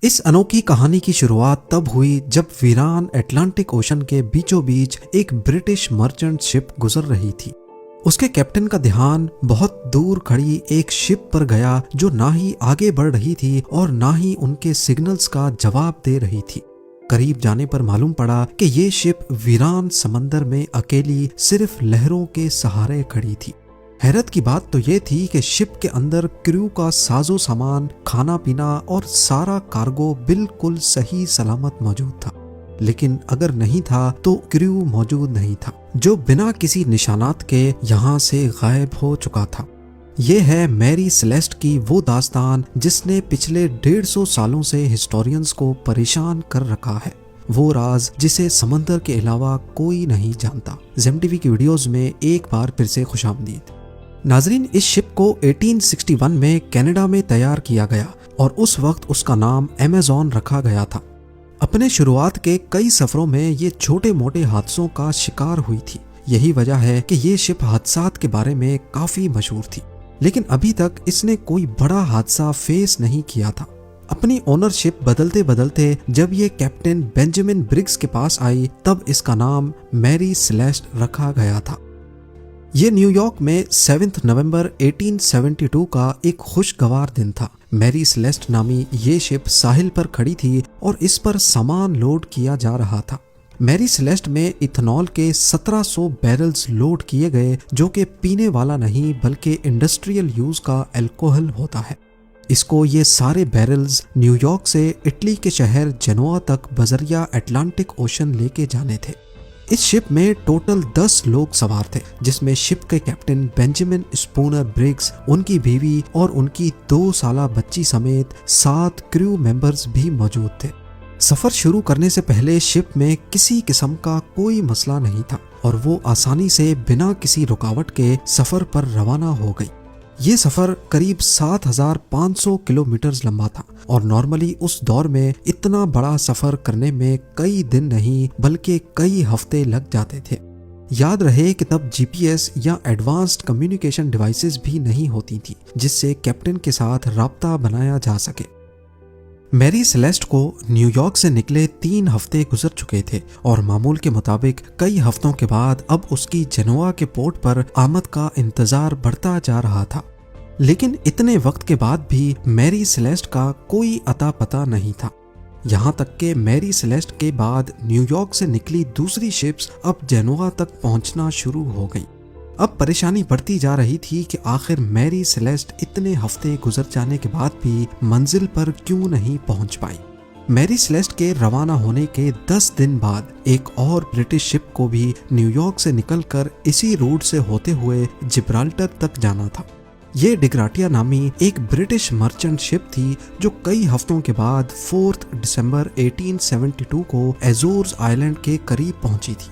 इस अनोखी कहानी की शुरुआत तब हुई जब वीरान अटलांटिक ओशन के बीचों बीच एक ब्रिटिश मर्चेंट शिप गुजर रही थी। उसके कैप्टन का ध्यान बहुत दूर खड़ी एक शिप पर गया जो ना ही आगे बढ़ रही थी और ना ही उनके सिग्नल्स का जवाब दे रही थी। करीब जाने पर मालूम पड़ा कि ये शिप वीरान समंदर में अकेली सिर्फ लहरों के सहारे खड़ी थी। हैरत की बात तो ये थी कि शिप के अंदर क्रू का साजो सामान, खाना पीना और सारा कार्गो बिल्कुल सही सलामत मौजूद था। लेकिन अगर नहीं था तो क्रू मौजूद नहीं था, जो बिना किसी निशानात के यहाँ से गायब हो चुका था। ये है मैरी सेलेस्ट की वो दास्तान जिसने पिछले 150 सालों से हिस्टोरियंस को परेशान कर रखा है। वो राज जिसे समंदर के अलावा कोई नहीं जानता। जेम टीवी की वीडियोस में एक बार फिर से खुशामदीद। नाजरीन, इस शिप को 1861 में कनाडा में तैयार किया गया और उस वक्त उसका नाम अमेज़न रखा गया था। अपने शुरुआत के कई सफरों में ये छोटे मोटे हादसों का शिकार हुई थी। यही वजह है कि ये शिप हादसात के बारे में काफी मशहूर थी, लेकिन अभी तक इसने कोई बड़ा हादसा फेस नहीं किया था। अपनी ओनरशिप बदलते बदलते जब ये कैप्टन बेंजामिन ब्रिग्स के पास आई तब इसका नाम मैरी सेलेस्ट रखा गया था। ये न्यूयॉर्क में 7 नवंबर 1872 का एक खुशगवार दिन था। मैरी सेलेस्ट नामी ये शिप साहिल पर खड़ी थी और इस पर सामान लोड किया जा रहा था। मैरी सेलेस्ट में इथेनॉल के 1700 बैरल्स लोड किए गए, जो कि पीने वाला नहीं बल्कि इंडस्ट्रियल यूज का अल्कोहल होता है। इसको ये सारे बैरल्स न्यूयॉर्क से इटली के शहर जेनोआ तक बजरिया अटलांटिक ओशन लेके जाने थे। इस शिप में टोटल 10 लोग सवार थे, जिसमें शिप के कैप्टन बेंजामिन स्पूनर ब्रिग्स, उनकी बीवी और उनकी 2 साला बच्ची समेत 7 क्रू मेंबर्स भी मौजूद थे। सफर शुरू करने से पहले शिप में किसी किस्म का कोई मसला नहीं था और वो आसानी से बिना किसी रुकावट के सफर पर रवाना हो गई। ये सफर करीब 7500 किलोमीटर लंबा था और नॉर्मली उस दौर में इतना बड़ा सफर करने में कई दिन नहीं बल्कि कई हफ्ते लग जाते थे। याद रहे कि तब जीपीएस या एडवांस्ड कम्युनिकेशन डिवाइसेस भी नहीं होती थी जिससे कैप्टन के साथ राब्ता बनाया जा सके। मैरी सेलेस्ट को न्यूयॉर्क से निकले 3 हफ्ते गुजर चुके थे और मामूल के मुताबिक कई हफ्तों के बाद अब उसकी जेनोआ के पोर्ट पर आमद का इंतजार बढ़ता जा रहा था। लेकिन इतने वक्त के बाद भी मैरी सेलेस्ट का कोई अता पता नहीं था। यहाँ तक कि मैरी सेलेस्ट के बाद न्यूयॉर्क से निकली दूसरी शिप्स अब जेनोआ तक पहुंचना शुरू हो गई। अब परेशानी बढ़ती जा रही थी कि आखिर मैरी सेलेस्ट इतने हफ्ते गुजर जाने के बाद भी मंजिल पर क्यों नहीं पहुंच पाई। मैरी सेलेस्ट के रवाना होने के 10 दिन बाद एक और ब्रिटिश शिप को भी न्यूयॉर्क से निकलकर इसी रूट से होते हुए जिब्राल्टर तक जाना था। ये डिग्राटिया नामी एक ब्रिटिश मर्चेंट शिप थी जो कई हफ्तों के बाद 4 दिसंबर 1872 को एजोर्स आइलैंड के करीब पहुंची थी।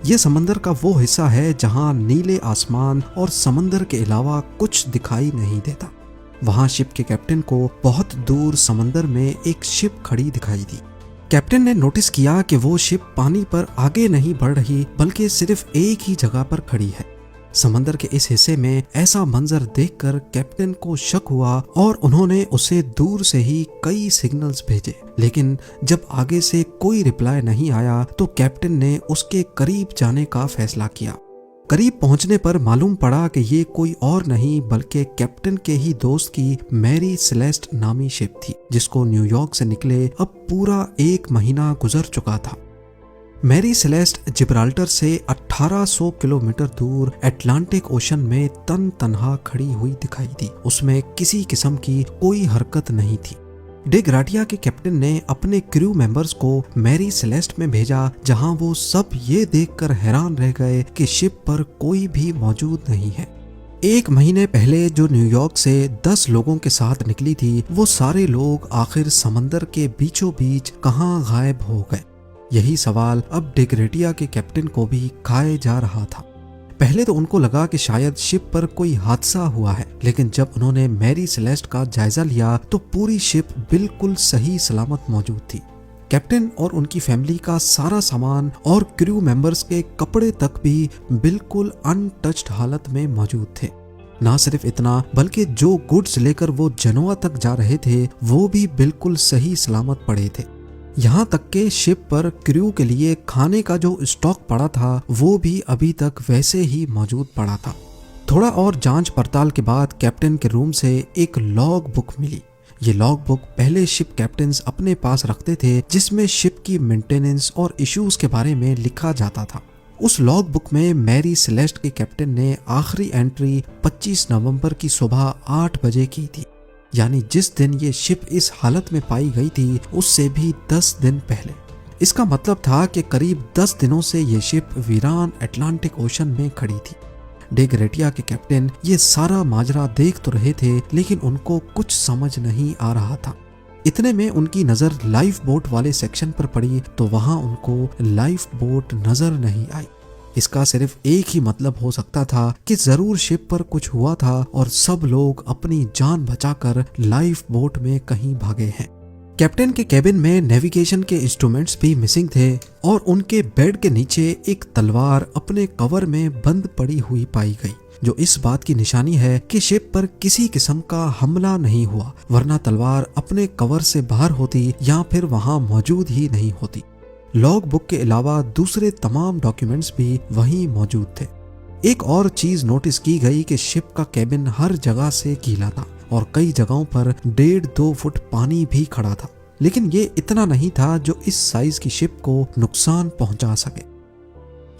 ये समंदर का वो हिस्सा है जहां नीले आसमान और समंदर के अलावा कुछ दिखाई नहीं देता। वहां शिप के कैप्टन को बहुत दूर समंदर में एक शिप खड़ी दिखाई दी। कैप्टन ने नोटिस किया कि वो शिप पानी पर आगे नहीं बढ़ रही बल्कि सिर्फ एक ही जगह पर खड़ी है। समंदर के इस हिस्से में ऐसा मंजर देखकर कैप्टन को शक हुआ और उन्होंने उसे दूर से ही कई सिग्नल्स भेजे, लेकिन जब आगे से कोई रिप्लाई नहीं आया तो कैप्टन ने उसके करीब जाने का फैसला किया। करीब पहुंचने पर मालूम पड़ा कि ये कोई और नहीं बल्कि कैप्टन के ही दोस्त की मैरी सेलेस्ट नामी शिप थी, जिसको न्यूयॉर्क से निकले अब पूरा 1 महीना गुजर चुका था। मैरी सेलेस्ट जिब्राल्टर से 1800 किलोमीटर दूर अटलांटिक ओशन में तन्हा खड़ी हुई दिखाई दी। उसमें किसी किस्म की कोई हरकत नहीं थी। डिग्राटिया के कैप्टन ने अपने क्रू मेंबर्स को मैरी सेलेस्ट में भेजा, जहां वो सब ये देखकर हैरान रह गए कि शिप पर कोई भी मौजूद नहीं है। 1 महीने पहले जो न्यूयॉर्क से 10 लोगों के साथ निकली थी, वो सारे लोग आखिर समंदर के बीचों बीच कहां गायब हो गए। यही सवाल अब डिग्रेटिया के कैप्टन को भी खाए जा रहा था। पहले तो उनको लगा कि शायद शिप पर कोई हादसा हुआ है, लेकिन जब उन्होंने मैरी सेलेस्ट का जायजा लिया तो पूरी शिप बिल्कुल सही सलामत मौजूद थी। कैप्टन और उनकी फैमिली का सारा सामान और क्रू मेंबर्स के कपड़े तक भी बिल्कुल अनटच्ड हालत में मौजूद थे। ना सिर्फ इतना, बल्कि जो गुड्स लेकर वो जनोआ तक जा रहे थे वो भी बिल्कुल सही सलामत पड़े थे। यहाँ तक के शिप पर क्रू के लिए खाने का जो स्टॉक पड़ा था वो भी अभी तक वैसे ही मौजूद पड़ा था। थोड़ा और जांच पड़ताल के बाद कैप्टन के रूम से एक लॉग बुक मिली। ये लॉग बुक पहले शिप कैप्टन्स अपने पास रखते थे, जिसमें शिप की मेंटेनेंस और इश्यूज के बारे में लिखा जाता था। उस लॉग बुक में मैरी सेलेस्ट के कैप्टन ने आखिरी एंट्री 25 नवंबर की सुबह 8 बजे की थी, यानी जिस दिन ये शिप इस हालत में पाई गई थी उससे भी 10 दिन पहले। इसका मतलब था कि करीब 10 दिनों से ये शिप वीरान अटलांटिक ओशन में खड़ी थी। डे ग्रेटिया के कैप्टन ये सारा माजरा देख तो रहे थे, लेकिन उनको कुछ समझ नहीं आ रहा था। इतने में उनकी नजर लाइफ बोट वाले सेक्शन पर पड़ी तो वहां उनको लाइफ बोट नजर नहीं आई। इसका सिर्फ एक ही मतलब हो सकता था कि जरूर शिप पर कुछ हुआ था और सब लोग अपनी जान बचाकर लाइफ बोट में कहीं भागे हैं। कैप्टन के केबिन में नेविगेशन के इंस्ट्रूमेंट्स भी मिसिंग थे और उनके बेड के नीचे एक तलवार अपने कवर में बंद पड़ी हुई पाई गई, जो इस बात की निशानी है कि शिप पर किसी किस्म का हमला नहीं हुआ, वरना तलवार अपने कवर से बाहर होती या फिर वहां मौजूद ही नहीं होती। लॉग बुक के अलावा दूसरे तमाम डॉक्यूमेंट्स भी वहीं मौजूद थे। एक और चीज नोटिस की गई कि शिप का केबिन हर जगह से गीला था और कई जगहों पर 1.5-2 फुट पानी भी खड़ा था, लेकिन ये इतना नहीं था जो इस साइज की शिप को नुकसान पहुंचा सके।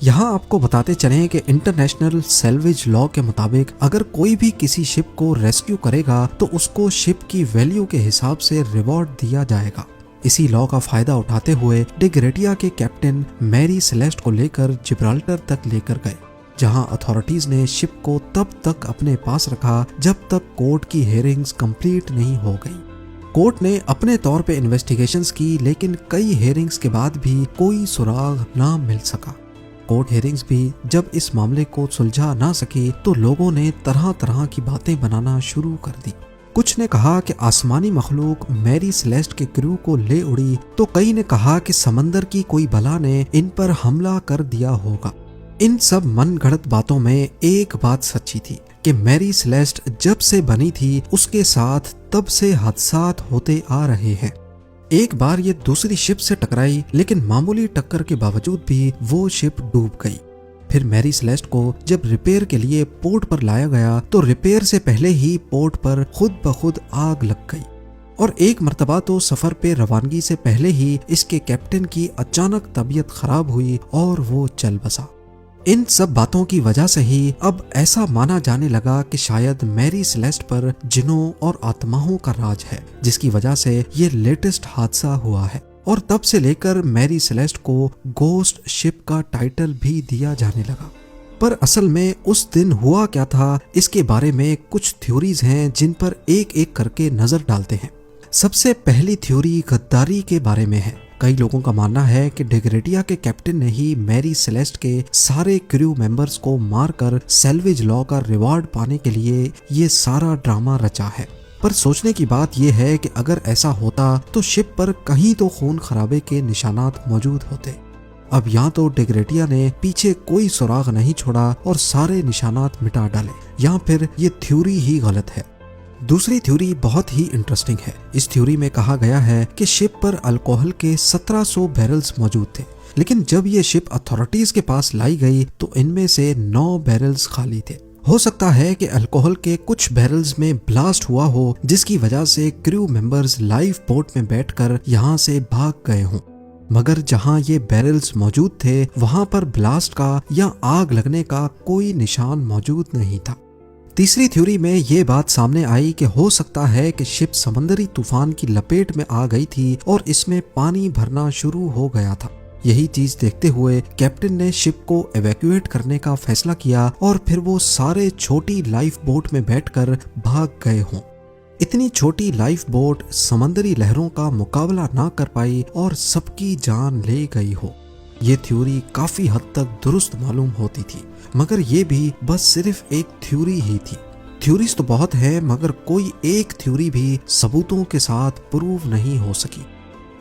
यहाँ आपको बताते चलें कि इंटरनेशनल सैल्वेज लॉ के मुताबिक अगर कोई भी किसी शिप को रेस्क्यू करेगा तो उसको शिप की वैल्यू के हिसाब से रिवॉर्ड दिया जाएगा। इसी लॉ का फायदा उठाते हुए डे ग्रेटिया के कैप्टन मैरी सेलेस्ट को लेकर जिब्राल्टर तक लेकर गए, जहां अथॉरिटीज ने शिप को तब तक अपने पास रखा जब तक कोर्ट की हेयरिंग्स कंप्लीट नहीं हो गई। कोर्ट ने अपने तौर पे इन्वेस्टिगेशंस की, लेकिन कई हेयरिंग्स के बाद भी कोई सुराग ना मिल सका। कोर्ट हेयरिंग्स भी जब इस मामले को सुलझा ना सकी तो लोगों ने तरह तरह की बातें बनाना शुरू कर दी। कुछ ने कहा कि आसमानी मखलूक मैरी सेलेस्ट के क्रू को ले उड़ी, तो कई ने कहा कि समंदर की कोई बला ने इन पर हमला कर दिया होगा। इन सब मनगढ़ंत बातों में एक बात सच्ची थी कि मैरी सेलेस्ट जब से बनी थी उसके साथ तब से हादसात होते आ रहे हैं। एक बार ये दूसरी शिप से टकराई, लेकिन मामूली टक्कर के बावजूद भी वो शिप डूब गई। फिर मैरी सेलेस्ट को जब रिपेयर के लिए पोर्ट पर लाया गया तो रिपेयर से पहले ही पोर्ट पर खुद ब खुद आग लग गई और एक मर्तबा तो सफर पे रवानगी से पहले ही इसके कैप्टन की अचानक तबीयत खराब हुई और वो चल बसा। इन सब बातों की वजह से ही अब ऐसा माना जाने लगा कि शायद मैरी सेलेस्ट पर जिन्नों और आत्माओं का राज है, जिसकी वजह से ये लेटेस्ट हादसा हुआ है। और तब से लेकर मैरी सेलेस्ट को गोस्ट शिप का टाइटल भी दिया जाने लगा। पर असल में उस दिन हुआ क्या था, इसके बारे में कुछ थ्योरीज हैं जिन पर एक एक करके नजर डालते हैं। सबसे पहली थ्योरी गद्दारी के बारे में है। कई लोगों का मानना है कि डे ग्रेटिया के कैप्टन ने ही मैरी सेलेस्ट के सारे क्रू मेंबर्स को मारकर सैल्वेज लॉ का रिवॉर्ड पाने के लिए ये सारा ड्रामा रचा है। पर सोचने की बात यह है कि अगर ऐसा होता तो शिप पर कहीं तो खून खराबे के निशानात मौजूद होते। अब यहाँ तो डे ग्रेटिया ने पीछे कोई सुराग नहीं छोड़ा और सारे निशानात मिटा डाले, या फिर ये थ्योरी ही गलत है। दूसरी थ्योरी बहुत ही इंटरेस्टिंग है। इस थ्योरी में कहा गया है कि शिप पर अल्कोहल के 1700 बैरल्स मौजूद थे, लेकिन जब ये शिप अथॉरिटीज के पास लाई गई तो इनमें से 9 बैरल्स खाली थे। हो सकता है कि अल्कोहल के कुछ बैरल्स में ब्लास्ट हुआ हो, जिसकी वजह से क्रू मेंबर्स लाइफ बोट में बैठकर यहाँ से भाग गए हों। मगर जहाँ ये बैरल्स मौजूद थे वहाँ पर ब्लास्ट का या आग लगने का कोई निशान मौजूद नहीं था। तीसरी थ्योरी में ये बात सामने आई कि हो सकता है कि शिप समंदरी तूफान की लपेट में आ गई थी और इसमें पानी भरना शुरू हो गया था। यही चीज देखते हुए कैप्टन ने शिप को एवैक्यूएट करने का फैसला किया और फिर वो सारे छोटी लाइफ बोट में बैठकर भाग गए हों। इतनी छोटी लाइफ बोट समंदरी लहरों का मुकाबला ना कर पाई और सबकी जान ले गई हो। ये थ्योरी काफी हद तक दुरुस्त मालूम होती थी, मगर ये भी बस सिर्फ एक थ्योरी ही थी। थ्योरीज तो बहुत है, मगर कोई एक थ्योरी भी सबूतों के साथ प्रूव नहीं हो सकी।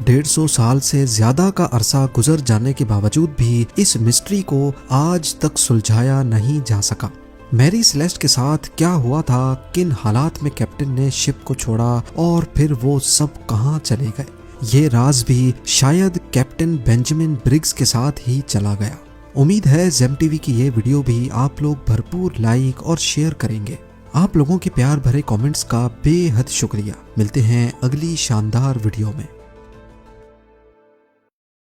150 साल से ज्यादा का अरसा गुजर जाने के बावजूद भी इस मिस्ट्री को आज तक सुलझाया नहीं जा सका। मैरी सेलेस्ट के साथ क्या हुआ था, किन हालात में कैप्टन ने शिप को छोड़ा और फिर वो सब कहाँ चले गए, ये राज भी शायद कैप्टन बेंजामिन ब्रिग्स के साथ ही चला गया। उम्मीद है जेम टीवी की ये वीडियो भी आप लोग भरपूर लाइक और शेयर करेंगे। आप लोगों के प्यार भरे कमेंट्स का बेहद शुक्रिया। मिलते हैं अगली शानदार वीडियो में।